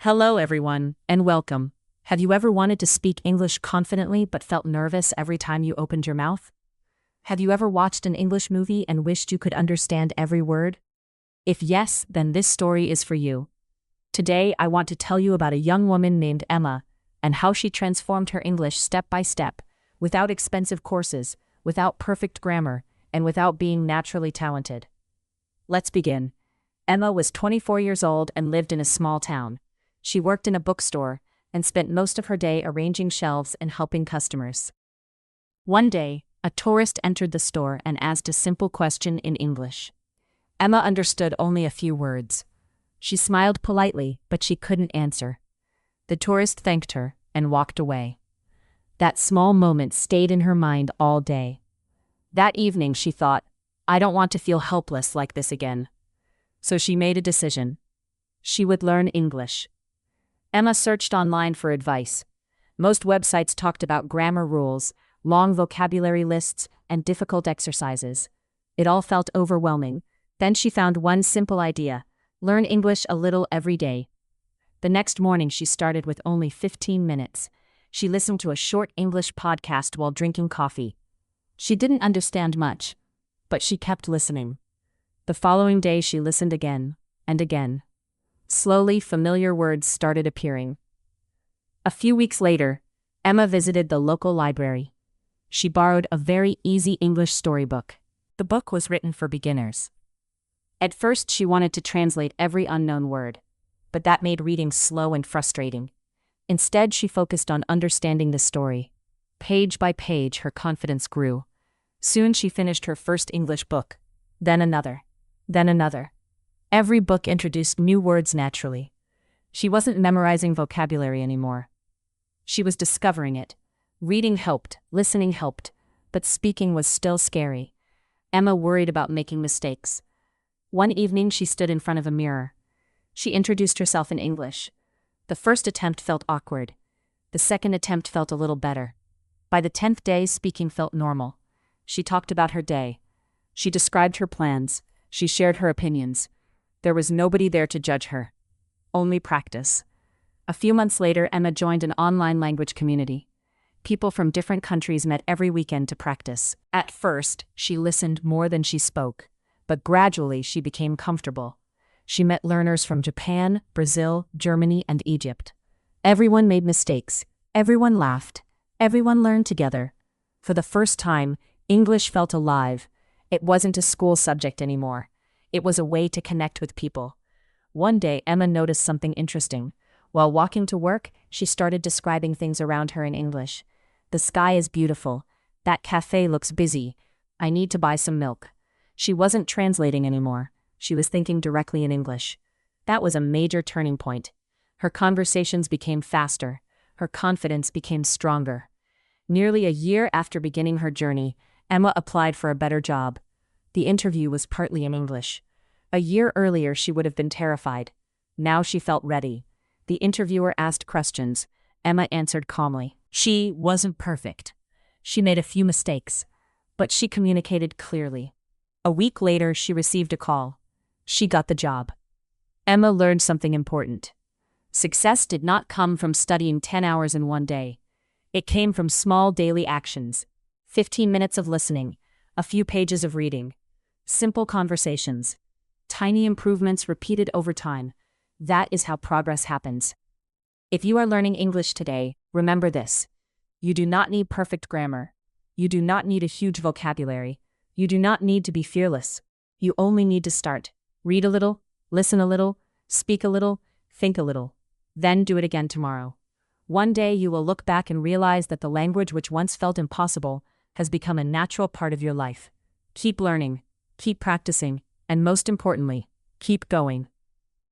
Hello, everyone, and welcome. Have you ever wanted to speak English confidently but felt nervous every time you opened your mouth? Have you ever watched an English movie and wished you could understand every word? If yes, then this story is for you. Today, I want to tell you about a young woman named Emma and how she transformed her English step by step, without expensive courses, without perfect grammar, and without being naturally talented. Let's begin. Emma was 24 years old and lived in a small town. She worked in a bookstore and spent most of her day arranging shelves and helping customers. One day, a tourist entered the store and asked a simple question in English. Emma understood only a few words. She smiled politely, but she couldn't answer. The tourist thanked her and walked away. That small moment stayed in her mind all day. That evening she thought, I don't want to feel helpless like this again. So she made a decision. She would learn English. Emma searched online for advice. Most websites talked about grammar rules, long vocabulary lists, and difficult exercises. It all felt overwhelming. Then she found one simple idea: learn English a little every day. The next morning she started with only 15 minutes. She listened to a short English podcast while drinking coffee. She didn't understand much, but she kept listening. The following day she listened again and again. Slowly, familiar words started appearing. A few weeks later, Emma visited the local library. She borrowed a very easy English storybook. The book was written for beginners. At first, she wanted to translate every unknown word, but that made reading slow and frustrating. Instead, she focused on understanding the story. Page by page, her confidence grew. Soon she finished her first English book, then another, then another. Every book introduced new words naturally. She wasn't memorizing vocabulary anymore. She was discovering it. Reading helped, listening helped, but speaking was still scary. Emma worried about making mistakes. One evening she stood in front of a mirror. She introduced herself in English. The first attempt felt awkward. The second attempt felt a little better. By the 10th day, speaking felt normal. She talked about her day. She described her plans. She shared her opinions. There was nobody there to judge her. Only practice. A few months later, Emma joined an online language community. People from different countries met every weekend to practice. At first, she listened more than she spoke, but gradually she became comfortable. She met learners from Japan, Brazil, Germany, and Egypt. Everyone made mistakes. Everyone laughed. Everyone learned together. For the first time, English felt alive. It wasn't a school subject anymore. It was a way to connect with people. One day, Emma noticed something interesting. While walking to work, she started describing things around her in English. The sky is beautiful. That cafe looks busy. I need to buy some milk. She wasn't translating anymore. She was thinking directly in English. That was a major turning point. Her conversations became faster. Her confidence became stronger. Nearly a year after beginning her journey, Emma applied for a better job. The interview was partly in English. A year earlier, she would have been terrified. Now she felt ready. The interviewer asked questions. Emma answered calmly. She wasn't perfect. She made a few mistakes, but she communicated clearly. A week later, she received a call. She got the job. Emma learned something important. Success did not come from studying 10 hours in one day. It came from small daily actions. 15 minutes of listening, a few pages of reading, simple conversations, tiny improvements repeated over time. That is how progress happens. If you are learning English today, remember this. You do not need perfect grammar. You do not need a huge vocabulary. You do not need to be fearless. You only need to start. Read a little, listen a little, speak a little, think a little. Then do it again tomorrow. One day you will look back and realize that the language which once felt impossible has become a natural part of your life. Keep learning, keep practicing, and most importantly, keep going.